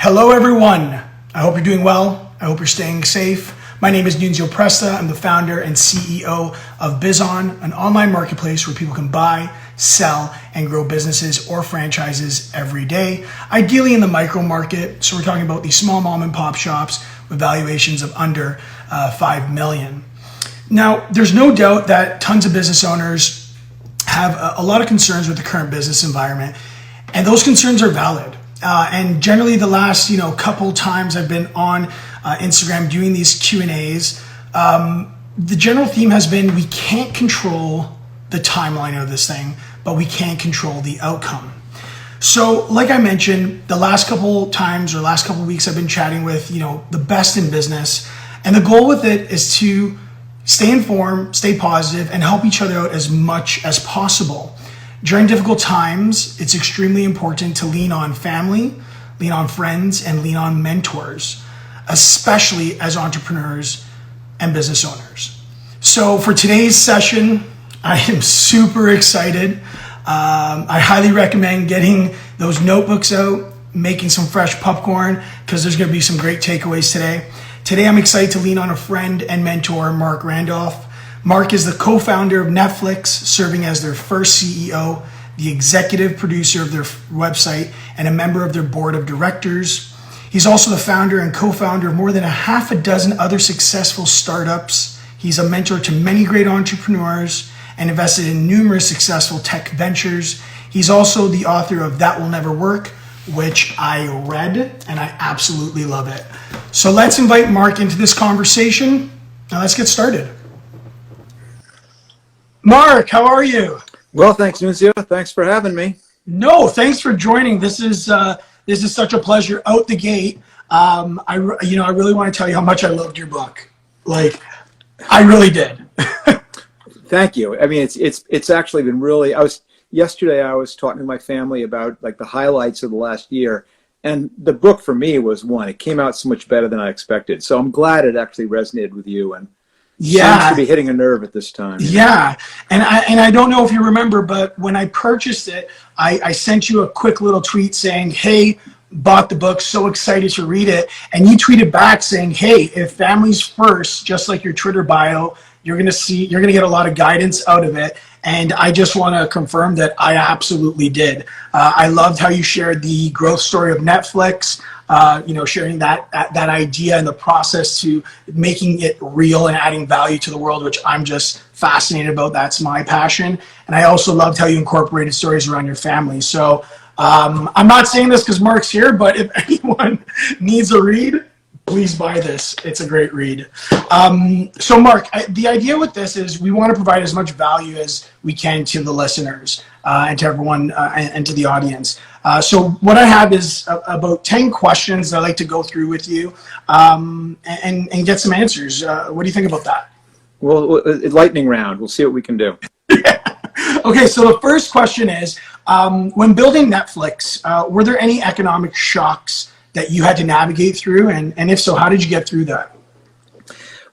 Hello everyone. I hope you're doing well. I hope you're staying safe. My name is Nunzio Presta. I'm the founder and CEO of BizOn, an online marketplace where people can buy, sell, and grow businesses or franchises every day, ideally in the micro market. So we're talking about these small mom and pop shops with valuations of under 5 million. Now, there's no doubt that tons of business owners have a lot of concerns with the current business environment, and those concerns are valid. And generally the last, couple times I've been on Instagram doing these Q&As, the general theme has been we can't control the timeline of this thing, but we can control the outcome. So like I mentioned, the last couple times or last couple weeks I've been chatting with, the best in business. And the goal with it is to stay informed, stay positive, and help each other out as much as possible. During difficult times, it's extremely important to lean on family, lean on friends, and lean on mentors, especially as entrepreneurs and business owners. So for today's session, I am super excited. I highly recommend getting those notebooks out, making some fresh popcorn, because there's going to be some great takeaways today. Today, I'm excited to lean on a friend and mentor, Marc Randolph. Marc is the co-founder of Netflix, serving as their first CEO, the executive producer of their website, and a member of their board of directors. He's also the founder and co-founder of more than a half a dozen other successful startups. He's a mentor to many great entrepreneurs and invested in numerous successful tech ventures. He's also the author of That Will Never Work, which I read, and I absolutely love it. So let's invite Marc into this conversation. Now let's get started. Marc, how are you? Well, thanks, Nunzio. Thanks for having me. No, thanks for joining. This is such a pleasure out the gate. I really want to tell you how much I loved your book. Like, I really did. Thank you. I mean, it's actually been really. Yesterday I was talking to my family about like the highlights of the last year, and the book for me was one. It came out so much better than I expected. So I'm glad it actually resonated with you and. Yeah, seems to be hitting a nerve at this time. Yeah, and I don't know if you remember, but when I purchased it, I sent you a quick little tweet saying, "Hey, bought the book, so excited to read it," and you tweeted back saying, "Hey, if family's first, just like your Twitter bio, you're gonna get a lot of guidance out of it." And I just want to confirm that I absolutely did. I loved how you shared the growth story of Netflix. Sharing that idea and the process to making it real and adding value to the world, which I'm just fascinated about. That's my passion. And I also loved how you incorporated stories around your family. So I'm not saying this because Marc's here, but if anyone needs a read, please buy this. It's a great read. So Marc, the idea with this is we want to provide as much value as we can to the listeners and to everyone and to the audience. So what I have is about 10 questions that I'd like to go through with you and get some answers. What do you think about that? Well, lightning round. We'll see what we can do. Okay, so the first question is, when building Netflix, were there any economic shocks that you had to navigate through? And if so, how did you get through that?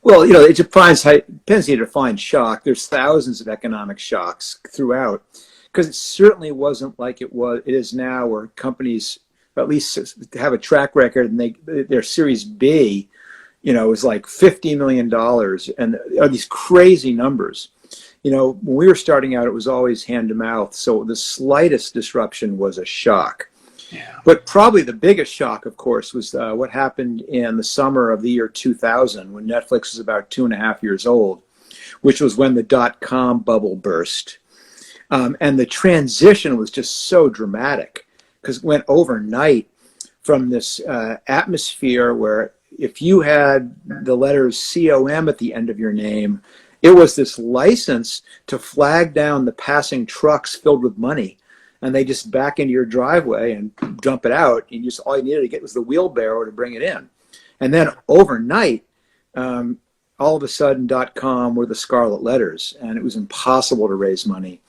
Well, it depends how you define shock. There's thousands of economic shocks throughout. Because it certainly wasn't like it is now, where companies at least have a track record, and their Series B, is like $50 million, and are these crazy numbers. When we were starting out, it was always hand to mouth, so the slightest disruption was a shock. Yeah. But probably the biggest shock, of course, was what happened in the summer of the year 2000, when Netflix was about 2.5 years old, which was when the .com bubble burst. And the transition was just so dramatic, because it went overnight from this atmosphere where if you had the letters COM at the end of your name, it was this license to flag down the passing trucks filled with money, and they just back into your driveway and dump it out. And all you needed to get was the wheelbarrow to bring it in. And then overnight, all of a sudden, .com were the scarlet letters, and it was impossible to raise money.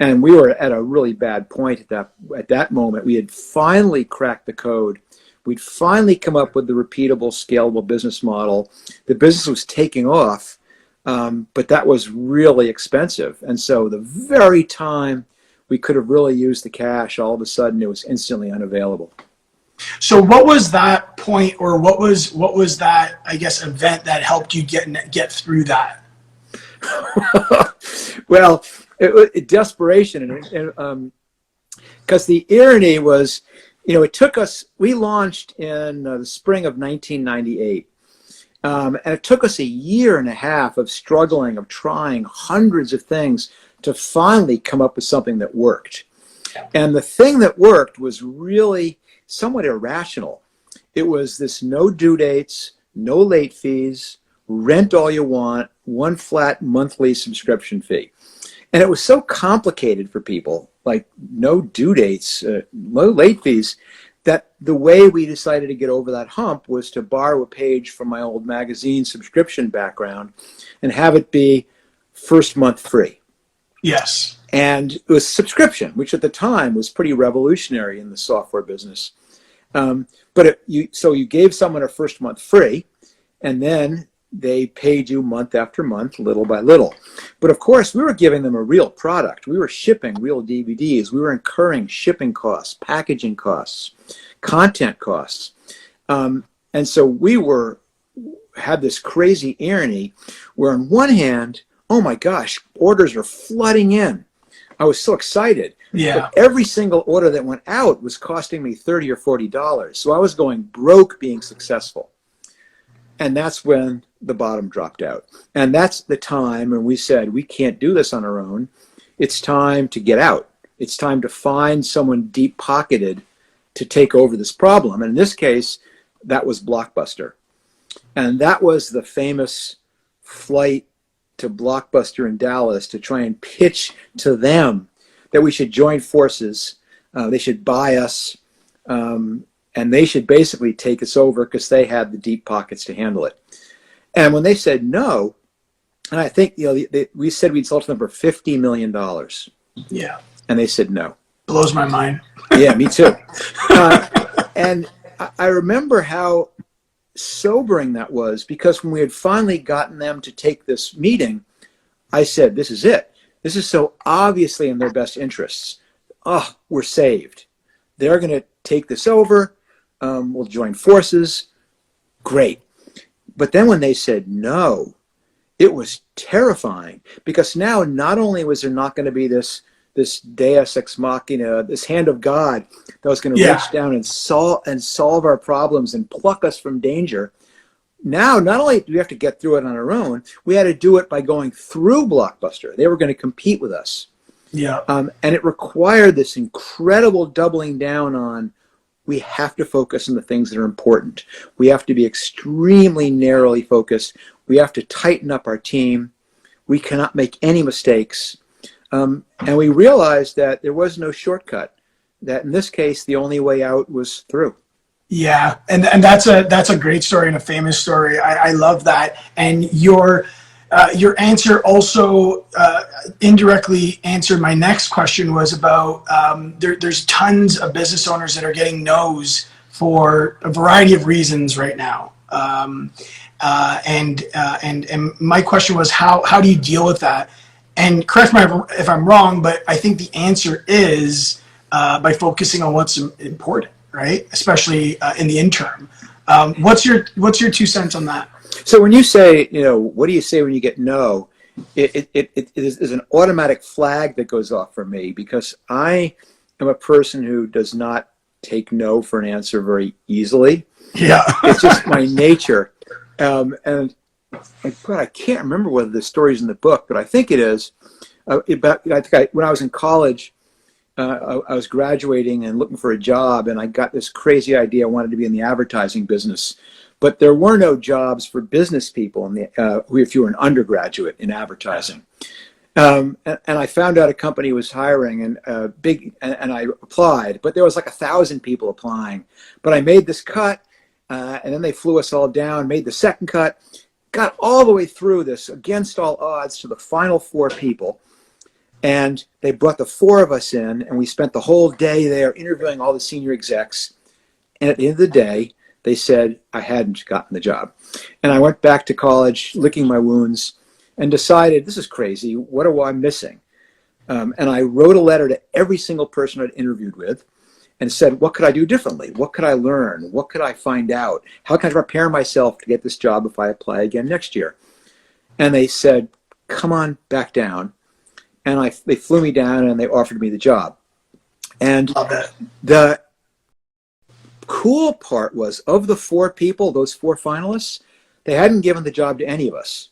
And we were at a really bad point at that moment. We had finally cracked the code. We'd finally come up with the repeatable, scalable business model. The business was taking off, but that was really expensive. And so the very time we could have really used the cash, all of a sudden it was instantly unavailable. So what was that point, or what was that, I guess, event that helped you get through that? Well, desperation, and because the irony was, it took us. We launched in the spring of 1998. And it took us a year and a half of struggling, of trying hundreds of things to finally come up with something that worked. And the thing that worked was really somewhat irrational. It was this no due dates, no late fees, rent all you want, one flat monthly subscription fee. And it was so complicated for people, like no due dates, no late fees, that the way we decided to get over that hump was to borrow a page from my old magazine subscription background and have it be first month free. Yes. And it was subscription, which at the time was pretty revolutionary in the software business. So you gave someone a first month free, and then they paid you month after month, little by little. But of course, we were giving them a real product. We were shipping real DVDs. We were incurring shipping costs, packaging costs, content costs. And so had this crazy irony where on one hand, oh my gosh, orders are flooding in. I was so excited. Yeah. But every single order that went out was costing me $30 or $40. So I was going broke being successful. And that's when the bottom dropped out. And that's the time when we said, we can't do this on our own. It's time to get out. It's time to find someone deep-pocketed to take over this problem. And in this case, that was Blockbuster. And that was the famous flight to Blockbuster in Dallas to try and pitch to them that we should join forces. They should buy us. And they should basically take us over because they had the deep pockets to handle it. And when they said no, and I think we said we'd sold to them for $50 million. Yeah. And they said no. Blows my mind. Yeah, me too. And I remember how sobering that was, because when we had finally gotten them to take this meeting, I said, this is it. This is so obviously in their best interests. Oh, we're saved. They're going to take this over. We'll join forces. Great. But then when they said no, it was terrifying, because now not only was there not going to be this deus ex machina, this hand of God that was going to reach down and solve our problems and pluck us from danger. Now, not only do we have to get through it on our own, we had to do it by going through Blockbuster. They were going to compete with us. Yeah. And it required this incredible doubling down on, we have to focus on the things that are important. We have to be extremely narrowly focused. We have to tighten up our team. We cannot make any mistakes. And we realized that there was no shortcut, that in this case, the only way out was through. Yeah, and that's a great story and a famous story. I love that. And your answer also indirectly answered my next question, was about there's tons of business owners that are getting no's for a variety of reasons right now. And my question was, how do you deal with that? And correct me if I'm wrong, but I think the answer is by focusing on what's important, right? Especially in the interim. What's your 2 cents on that? So when you say, what do you say when you get no? It is an automatic flag that goes off for me, because I am a person who does not take no for an answer very easily. Yeah. It's just my nature. And I can't remember whether the story's in the book, but I think it is. When I was in college, I was graduating and looking for a job, and I got this crazy idea. I wanted to be in the advertising business, but there were no jobs for business people if you were an undergraduate in advertising. And I found out a company was hiring, and I applied, but there was like 1,000 people applying. But I made this cut, and then they flew us all down, made the second cut, got all the way through this against all odds to the final 4 people. And they brought the 4 of us in, and we spent the whole day there interviewing all the senior execs. And at the end of the day, they said I hadn't gotten the job. And I went back to college, licking my wounds, and decided, this is crazy. What am I missing? And I wrote a letter to every single person I'd interviewed with. and said, what could I do differently? What could I learn? What could I find out? How can I prepare myself to get this job if I apply again next year? And they said, come on back down. And they flew me down and they offered me the job. And the cool part was, of the 4 people, those 4 finalists, they hadn't given the job to any of us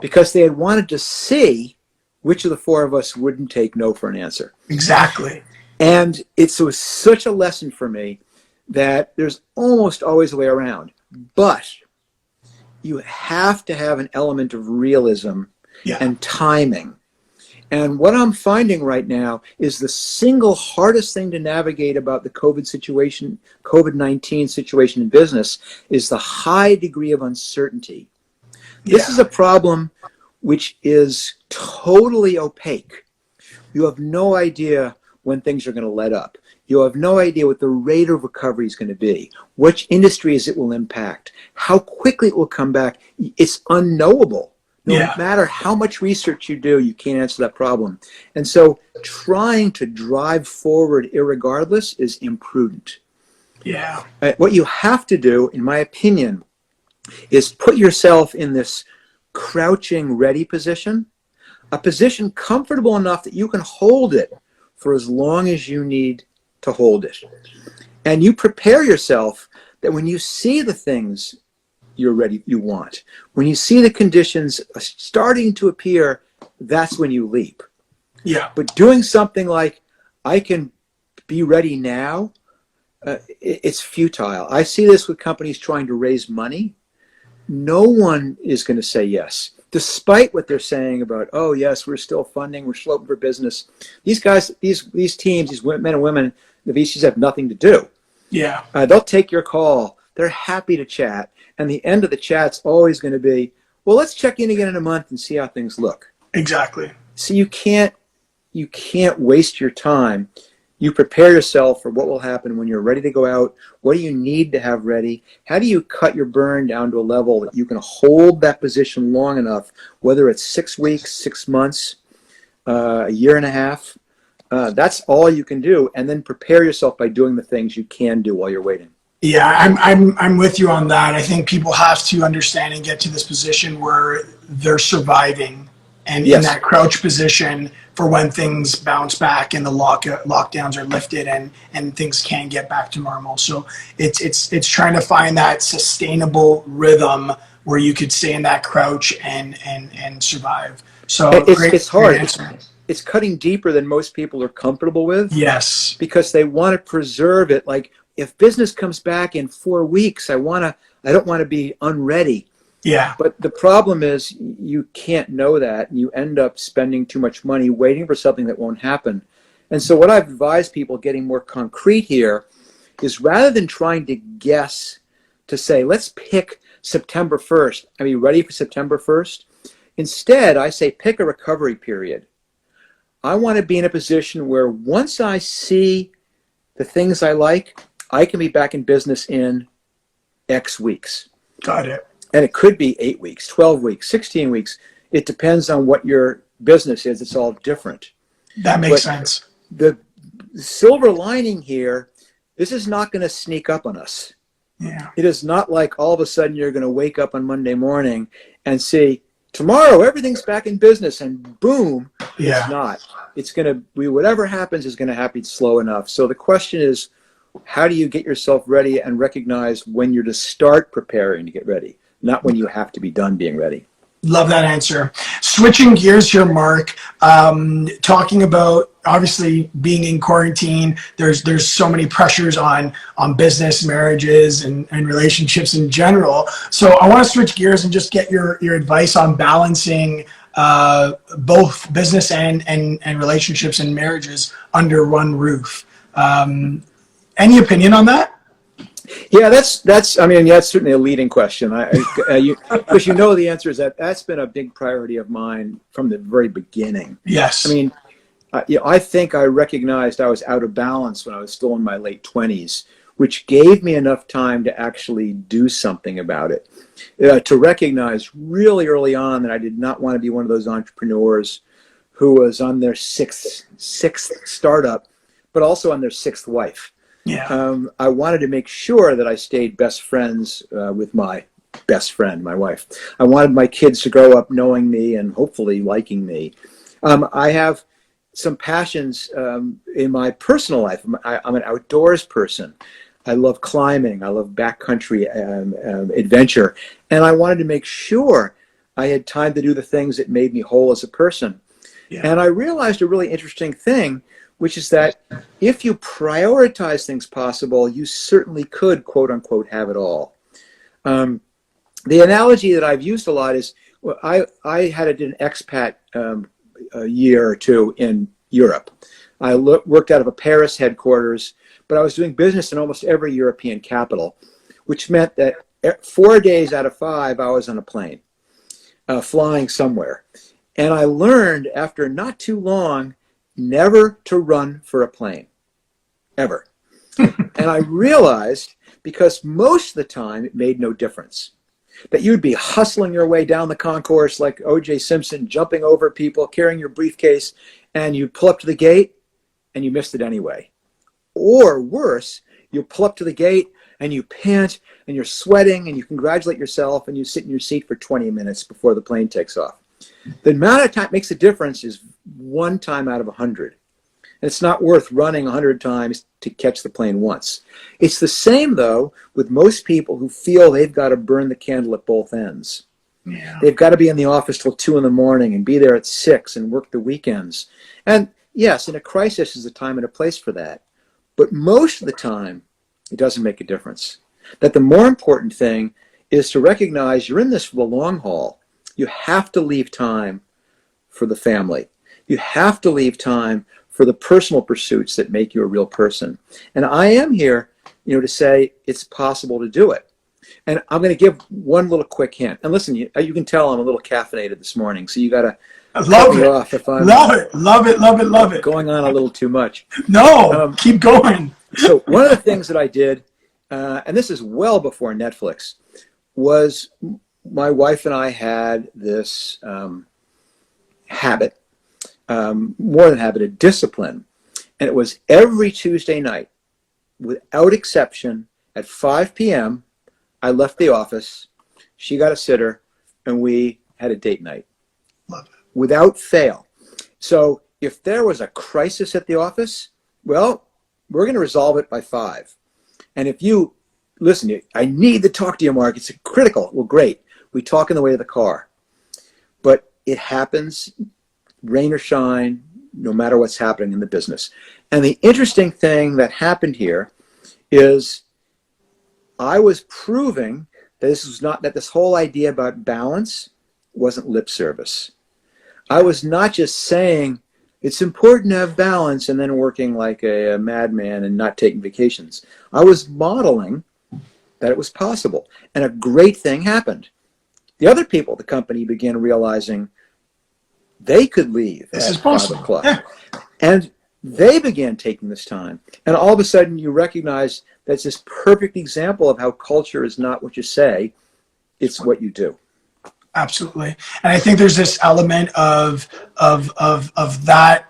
because they had wanted to see which of the 4 of us wouldn't take no for an answer. Exactly. And it was such a lesson for me that there's almost always a way around. But you have to have an element of realism and timing. And what I'm finding right now is the single hardest thing to navigate about the COVID-19 situation in business is the high degree of uncertainty. This is a problem which is totally opaque. You have no idea when things are going to let up. You have no idea what the rate of recovery is going to be, which industries it will impact, how quickly it will come back. It's unknowable. No matter how much research you do, you can't answer that problem. And so trying to drive forward irregardless is imprudent. Yeah. What you have to do, in my opinion, is put yourself in this crouching ready position, a position comfortable enough that you can hold it for as long as you need to hold it. And you prepare yourself that when you see the things you're ready, you want, when you see the conditions starting to appear, that's when you leap. Yeah. But doing something like, I can be ready now, it's futile. I see this with companies trying to raise money. No one is going to say yes, despite what they're saying about, oh yes, we're still funding, we're still open for business. These guys, these teams, these men and women, the VCs have nothing to do. Yeah. They'll take your call. They're happy to chat. And the end of the chat's always going to be, well, let's check in again in a month and see how things look. Exactly. So you can't waste your time. You prepare yourself for what will happen when you're ready to go out. What do you need to have ready? How do you cut your burn down to a level that you can hold that position long enough, whether it's 6 weeks, 6 months, a year and a half? That's all you can do. And then prepare yourself by doing the things you can do while you're waiting. Yeah, I'm with you on that. I think people have to understand and get to this position where they're surviving and in that crouch position for when things bounce back and the lockdowns are lifted and things can get back to normal. So it's trying to find that sustainable rhythm where you could stay in that crouch and survive. So it's hard. Great answer. It's cutting deeper than most people are comfortable with. Yes. Because they want to preserve it. Like, if business comes back in 4 weeks, I don't want to be unready. Yeah. But the problem is you can't know that. You end up spending too much money waiting for something that won't happen. And so what I've advised people getting more concrete here is, rather than trying to guess, to say, let's pick September 1st. Are you ready for September 1st? Instead, I say pick a recovery period. I want to be in a position where once I see the things I like, I can be back in business in X weeks. Got it. And it could be 8 weeks, 12 weeks, 16 weeks. It depends on what your business is. It's all different. That makes sense. The silver lining here, this is not going to sneak up on us. Yeah. It is not like all of a sudden you're going to wake up on Monday morning and see, tomorrow everything's back in business, and boom. Yeah. It's not. It's going to be, whatever happens is going to happen slow enough. So the question is, how do you get yourself ready and recognize when you're to start preparing to get ready, not when you have to be done being ready? Love that answer. Switching gears here, Mark, talking about obviously being in quarantine, there's so many pressures on business, marriages, and relationships in general. So I want to switch gears and just get your advice on balancing both business and relationships and marriages under one roof. Any opinion on that? Yeah, that's certainly a leading question. Because the answer is that's been a big priority of mine from the very beginning. Yes. I mean, I think I recognized I was out of balance when I was still in my late 20s, which gave me enough time to actually do something about it. To recognize really early on that I did not want to be one of those entrepreneurs who was on their sixth startup, but but also on their sixth wife. Yeah. I wanted to make sure that I stayed best friends with my best friend, my wife. I wanted my kids to grow up knowing me and hopefully liking me. I have some passions in my personal life. I'm an outdoors person. I love climbing. I love backcountry adventure. And I wanted to make sure I had time to do the things that made me whole as a person. Yeah. And I realized a really interesting thing, which is that if you prioritize things possible, you certainly could, quote unquote, have it all. The analogy that I've used a lot is, well, I did an expat a year or two in Europe. I worked out of a Paris headquarters, but I was doing business in almost every European capital, which meant that 4 days out of 5, I was on a plane, flying somewhere. And I learned after not too long never to run for a plane, ever. And I realized, because most of the time it made no difference, that you'd be hustling your way down the concourse like O.J. Simpson, jumping over people, carrying your briefcase, and you'd pull up to the gate and you missed it anyway. Or worse, you pull up to the gate and you pant and you're sweating and you congratulate yourself and you sit in your seat for 20 minutes before the plane takes off. The amount of time it makes a difference is 1 time out of 100. And it's not worth running 100 times to catch the plane once. It's the same, though, with most people who feel they've got to burn the candle at both ends. Yeah. They've got to be in the office till 2 in the morning and be there at 6 and work the weekends. And yes, in a crisis is a time and a place for that. But most of the time, it doesn't make a difference. That the more important thing is to recognize you're in this for the long haul. You have to leave time for the family. You have to leave time for the personal pursuits that make you a real person. And I am here, to say it's possible to do it. And I'm going to give one little quick hint. And listen, you can tell I'm a little caffeinated this morning, so you got to cut me off if I'm love it. Going on a little too much. No, keep going. So one of the things that I did, and this is well before Netflix, was my wife and I had this habit, more than habit, a discipline. And it was every Tuesday night, without exception, at 5 p.m., I left the office, she got a sitter, and we had a date night. Love it. Without fail. So if there was a crisis at the office, well, we're going to resolve it by 5. And if you, listen, I need to talk to you, Mark, it's critical. Well, great. We talk on the way to the car. But it happens, rain or shine, no matter what's happening in the business. And the interesting thing that happened here is I was proving that this whole idea about balance wasn't lip service. I was not just saying it's important to have balance and then working like a madman and not taking vacations. I was modeling that it was possible. And a great thing happened. The other people at the company began realizing they could leave This at is possible. 5 o'clock. Yeah. And they began taking this time. And all of a sudden you recognize that's this perfect example of how culture is not what you say, it's what you do. Absolutely. And I think there's this element of that,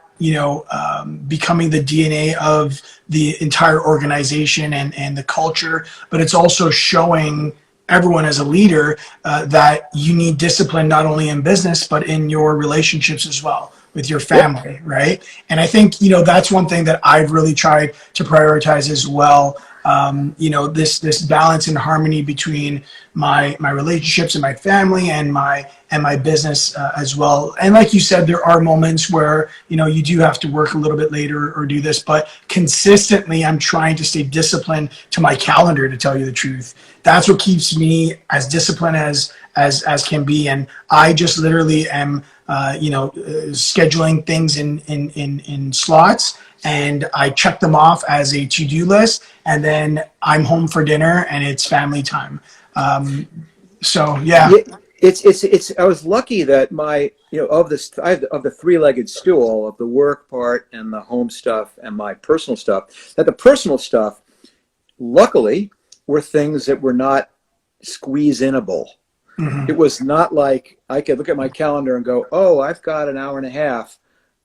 becoming the DNA of the entire organization and the culture, but it's also showing everyone as a leader that you need discipline, not only in business, but in your relationships as well with your family. Yep. Right. And I think, that's one thing that I've really tried to prioritize as well. This balance and harmony between my relationships and my family and my business as well. And like you said, there are moments where, you do have to work a little bit later or do this, but consistently I'm trying to stay disciplined to my calendar, to tell you the truth. That's what keeps me as disciplined as can be. And I just literally am, scheduling things in slots, and I check them off as a to-do list, and then I'm home for dinner and it's family time. So yeah. It's I was lucky that I have the three-legged stool of the work part and the home stuff and my personal stuff, that the personal stuff, luckily, were things that were not squeeze-inable. Mm-hmm. It was not like I could look at my calendar and go, oh, I've got an hour and a half.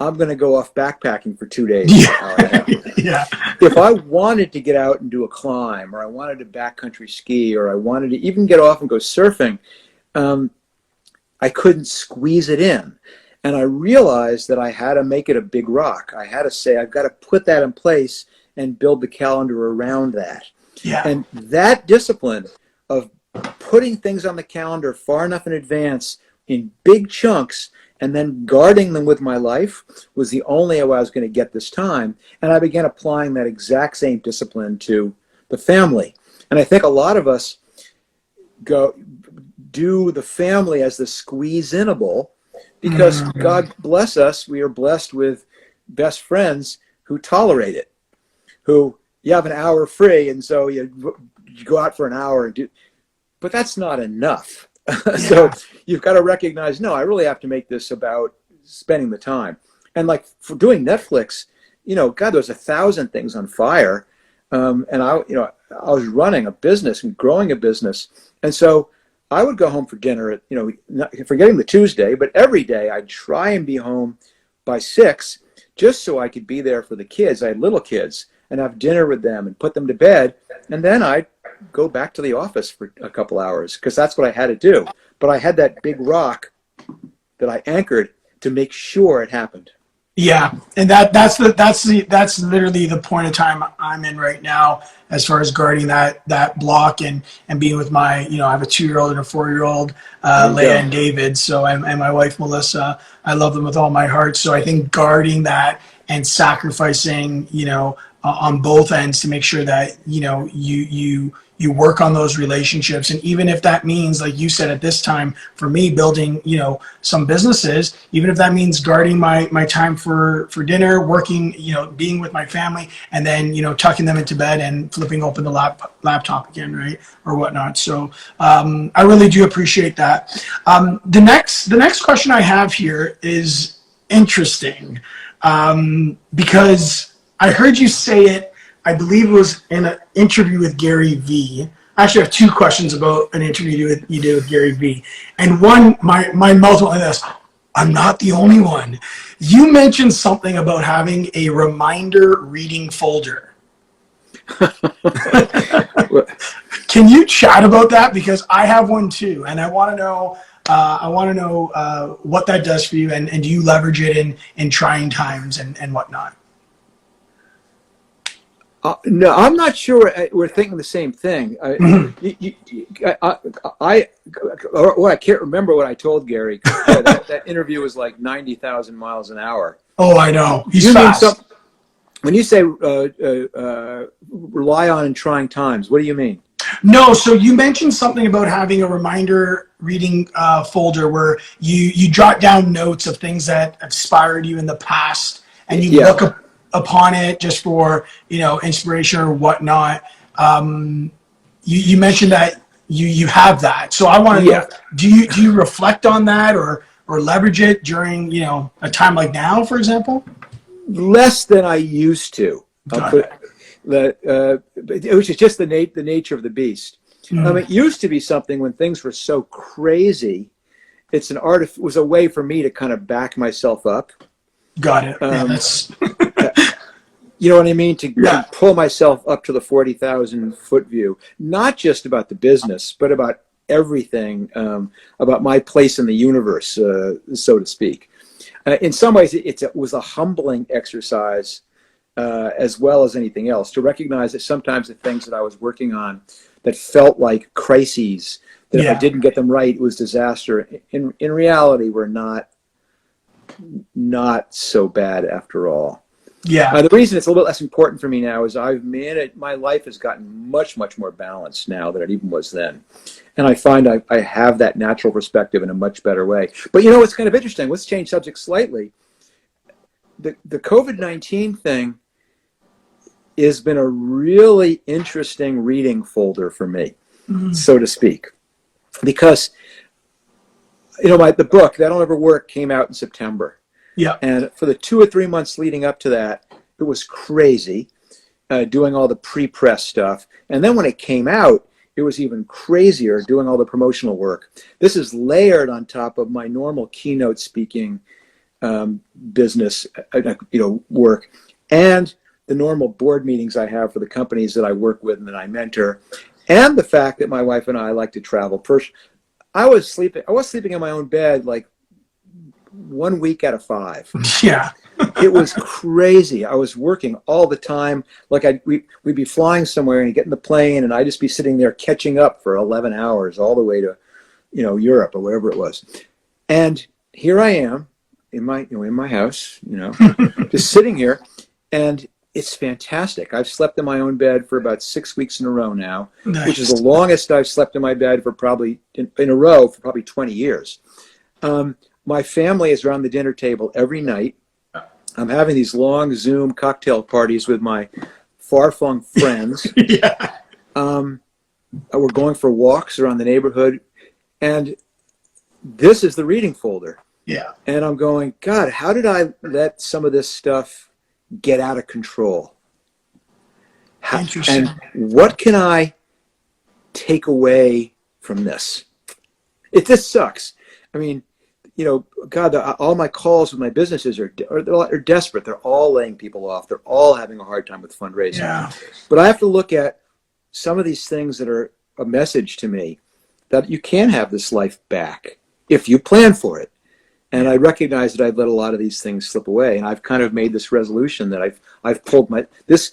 I'm going to go off backpacking for 2 days. Yeah. Yeah. If I wanted to get out and do a climb, or I wanted to backcountry ski, or I wanted to even get off and go surfing, I couldn't squeeze it in. And I realized that I had to make it a big rock. I had to say, I've got to put that in place and build the calendar around that. Yeah. And that discipline of putting things on the calendar far enough in advance in big chunks and then guarding them with my life was the only way I was going to get this time. And I began applying that exact same discipline to the family. And I think a lot of us do the family as the squeeze-inable, because God bless us, we are blessed with best friends who tolerate it, who you have an hour free, and so you go out for an hour and do, but that's not enough. Yeah. So you've got to recognize, no, I really have to make this about spending the time. And like for doing Netflix, God, there's 1,000 things on fire. And I was running a business and growing a business. And so I would go home for dinner at, forgetting the Tuesday, but every day I'd try and be home by 6, just so I could be there for the kids. I had little kids, and have dinner with them and put them to bed. And then I'd go back to the office for a couple hours, because that's what I had to do. But I had that big rock that I anchored to make sure it happened. Yeah, and that's literally the point of time I'm in right now, as far as guarding that block and being with my, I have a 2-year-old and a 4-year-old, Leia and David. So and my wife Melissa, I love them with all my heart. So I think guarding that and sacrificing, on both ends to make sure that you work on those relationships. And even if that means, like you said, at this time for me, building some businesses, even if that means guarding my time for dinner, working, being with my family, and then tucking them into bed and flipping open the laptop again, right, or whatnot. So I really do appreciate that. The next question I have here is interesting, because I heard you say it, I believe it was in an interview with Gary Vee. I actually have 2 questions about an interview you did with Gary Vee. And one, my mouth went like this, I'm not the only one. You mentioned something about having a reminder reading folder. Can you chat about that? Because I have one too, and I want to know what that does for you, and do you leverage it in trying times and whatnot? No, I'm not sure we're thinking the same thing. I can't remember what I told Gary. That interview was like 90,000 miles an hour. Oh, I know. He's fast. When you say rely on in trying times, what do you mean? No, so you mentioned something about having a reminder reading folder where you jot down notes of things that inspired you in the past, and you look upon it just for inspiration or whatnot. You mentioned that you have that, so I want to know, do you reflect on that or leverage it during a time like now, for example? Less than I used to. Which is just the nature of the beast. It used to be something when things were so crazy. It was a way for me to kind of back myself up. Got it. That's you know what I mean? To pull myself up to the 40,000 foot view, not just about the business, but about everything, about my place in the universe, so to speak. In some ways, it was a humbling exercise, as well as anything else, to recognize that sometimes the things that I was working on that felt like crises, that if I didn't get them right, it was disaster. In reality, were not so bad after all. Yeah. The reason it's a little less important for me now is my life has gotten much, much more balanced now than it even was then. And I find I have that natural perspective in a much better way. But it's kind of interesting. Let's change subject slightly. The COVID-19 thing has been a really interesting reading folder for me, so to speak. Because, the book, That'll Never Work, came out in September. Yeah. And for the 2 or 3 months leading up to that, it was crazy, doing all the pre-press stuff. And then when it came out, it was even crazier doing all the promotional work. This is layered on top of my normal keynote speaking business, work, and the normal board meetings I have for the companies that I work with and that I mentor, and the fact that my wife and I like to travel. First, I was sleeping in my own bed like 1 week out of 5. Yeah. It was crazy. I was working all the time. Like we'd be flying somewhere and get in the plane, and I'd just be sitting there catching up for 11 hours all the way to, Europe or wherever it was. And here I am in my house, just sitting here, and it's fantastic. I've slept in my own bed for about 6 weeks in a row now, Nice. Which is the longest I've slept in my bed for probably in a row for probably 20 years. My family is around the dinner table every night. I'm having these long Zoom cocktail parties with my far-flung friends. Yeah. We're going for walks around the neighborhood, and this is the reading folder. Yeah. And I'm going, God, how did I let some of this stuff get out of control? Interesting. And what can I take away from this? This sucks. I mean, God, all my calls with my businesses are desperate. They're all laying people off. They're all having a hard time with fundraising. Yeah. But I have to look at some of these things that are a message to me that you can have this life back if you plan for it. And I recognize that I've let a lot of these things slip away. And I've kind of made this resolution that I've pulled this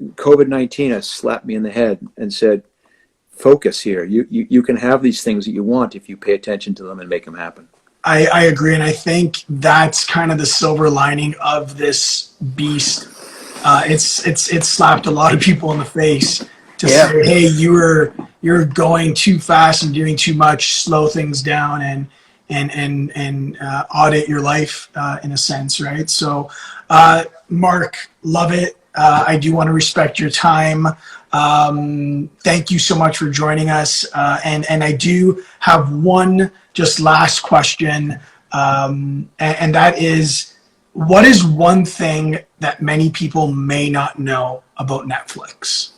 COVID-19 has slapped me in the head and said, focus here. You can have these things that you want if you pay attention to them and make them happen. I agree, and I think that's kind of the silver lining of this beast. It's slapped a lot of people in the face to say, hey, you're going too fast and doing too much. Slow things down and audit your life in a sense, right? So, Marc, love it. I do want to respect your time. Thank you so much for joining us. And I do have one just last question. And that is, what is one thing that many people may not know about Netflix?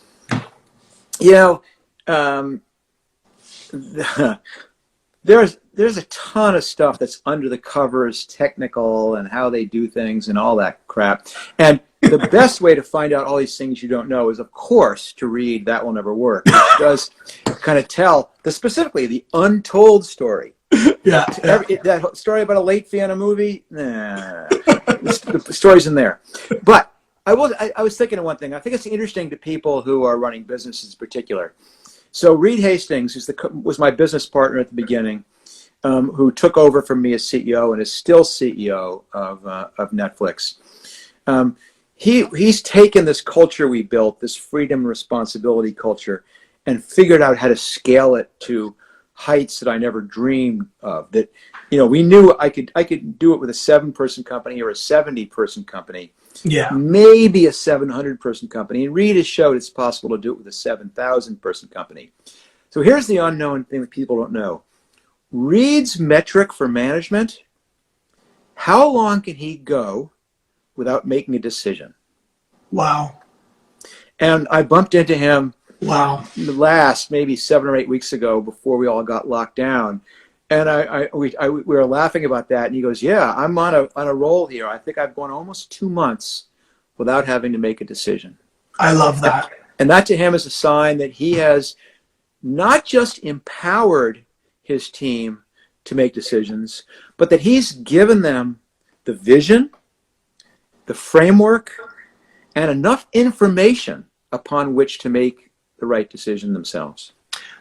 There's a ton of stuff that's under the covers, technical, and how they do things and all that crap. And the best way to find out all these things you don't know is, of course, to read That Will Never Work, which does kind of tell specifically the untold story. Yeah. That story about a late fee on a movie, the story's in there. But I was thinking of one thing. I think it's interesting to people who are running businesses in particular. So Reed Hastings was my business partner at the beginning, who took over from me as CEO and is still CEO of Netflix. He's taken this culture we built, this freedom and responsibility culture, and figured out how to scale it to heights that I never dreamed of. That, we knew I could do it with a 7-person company or a 70-person company. Yeah. Maybe a 700-person company. And Reed has showed it's possible to do it with a 7,000-person company. So here's the unknown thing that people don't know. Reed's metric for management, how long can he go without making a decision? Wow. And I bumped into him last maybe 7 or 8 weeks ago before we all got locked down. And we were laughing about that, and he goes, yeah, I'm on a roll here. I think I've gone almost 2 months without having to make a decision. I love that. And that to him is a sign that he has not just empowered his team to make decisions, but that he's given them the vision, the framework, and enough information upon which to make the right decision themselves.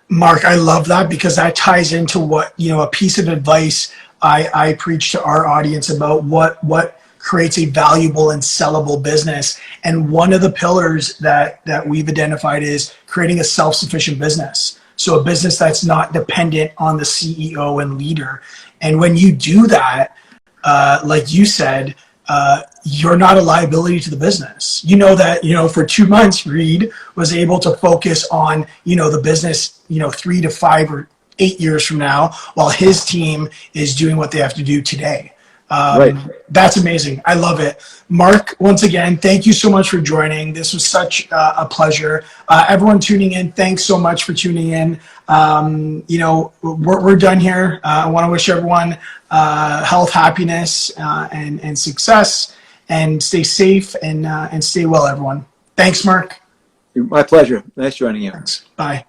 Marc, I love that, because that ties into what, a piece of advice I preach to our audience about what creates a valuable and sellable business. And one of the pillars that we've identified is creating a self-sufficient business. So a business that's not dependent on the CEO and leader. And when you do that, like you said, you're not a liability to the business. That, for 2 months, Reed was able to focus on, the business, 3 to 5 or 8 years from now, while his team is doing what they have to do today. Right. That's amazing. I love it. Marc, once again, thank you so much for joining. This was such a pleasure. Everyone tuning in, thanks so much for tuning in. We're done here. I want to wish everyone health, happiness, and success, and stay safe and stay well, everyone. Thanks, Marc. My pleasure. Nice joining you. Thanks. Bye.